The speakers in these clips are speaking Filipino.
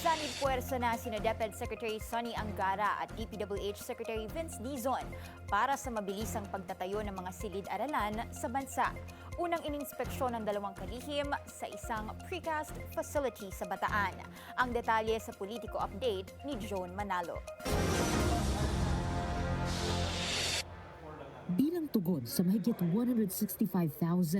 Nagsanib puwersa na sina DepEd Secretary Sonny Angara at DPWH Secretary Vince Dizon para sa mabilisang pagtatayo ng mga silid-aralan sa bansa. Unang ininspeksyon ng dalawang kalihim sa isang precast facility sa Bataan. Ang detalye sa Politico Update ni Joan Manalo. Bilang tugon sa mahigit 165,000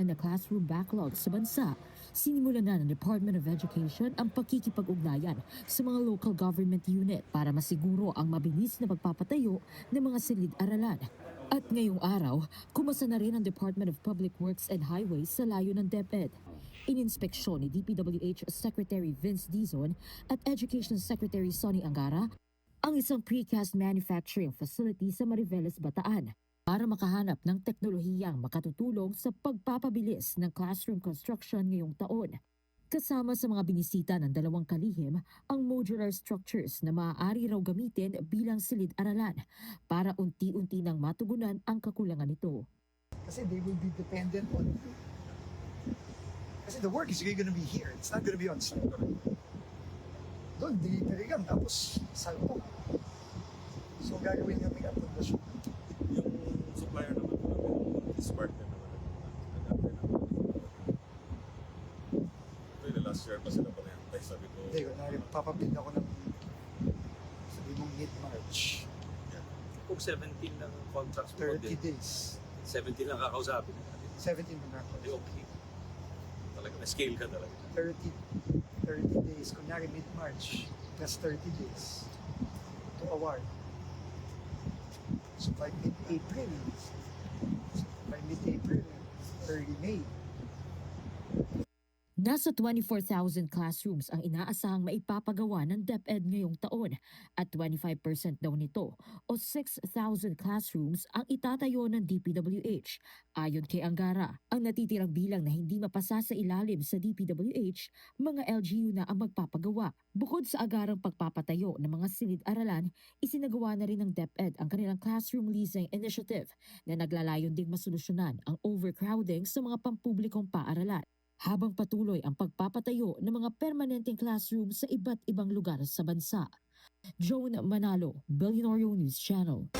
na classroom backlog sa bansa, sinimulan na ng Department of Education ang pakikipag-ugnayan sa mga local government unit para masiguro ang mabilis na pagpapatayo ng mga silid-aralan. At ngayong araw, kumasa na rin ang Department of Public Works and Highways sa layo ng DepEd. Ininspeksyon ni DPWH Secretary Vince Dizon at Education Secretary Sonny Angara ang isang precast manufacturing facility sa Mariveles, Bataan, para makahanap ng teknolohiyang makatutulong sa pagpapabilis ng classroom construction ngayong taon. Kasama sa mga binisita ng dalawang kalihim ang modular structures na maaari raw gamitin bilang silid-aralan para unti-unti nang matugunan ang kakulangan nito. Kasi they will be dependent on... Kasi the work is going to be here. It's not going to be on site. Doon, delivery lang. Tapos, salpo. So, gagawin namin ang pundasyon. Yung supplier naman is partner naman ito last year pa sila panayantay, sabi ko. Hindi, kunwari, papabid ako ng sabi mong mid-March. Yeah. Kung 17 ng contracts mo, 30 days. 17 lang kakausapin. 17 na ako. Hindi, okay. Talaga, na-scale ka talaga. 30 days. Kunyari mid-March, plus 30 days to award. So by mid-April, early May. Nasa 24,000 classrooms ang inaasahang maipapagawa ng DepEd ngayong taon at 25% daw nito o 6,000 classrooms ang itatayo ng DPWH. Ayon kay Angara, ang natitirang bilang na hindi mapasa sa ilalim sa DPWH, mga LGU na ang magpapagawa. Bukod sa agarang pagpapatayo ng mga silid-aralan, isinagawa na rin ng DepEd ang kanilang Classroom Leasing Initiative na naglalayon ding masolusyonan ang overcrowding sa mga pampublikong paaralan, habang patuloy ang pagpapatayo ng mga permanenteng classroom sa iba't ibang lugar sa bansa. Joan Manalo, Billionaire News Channel.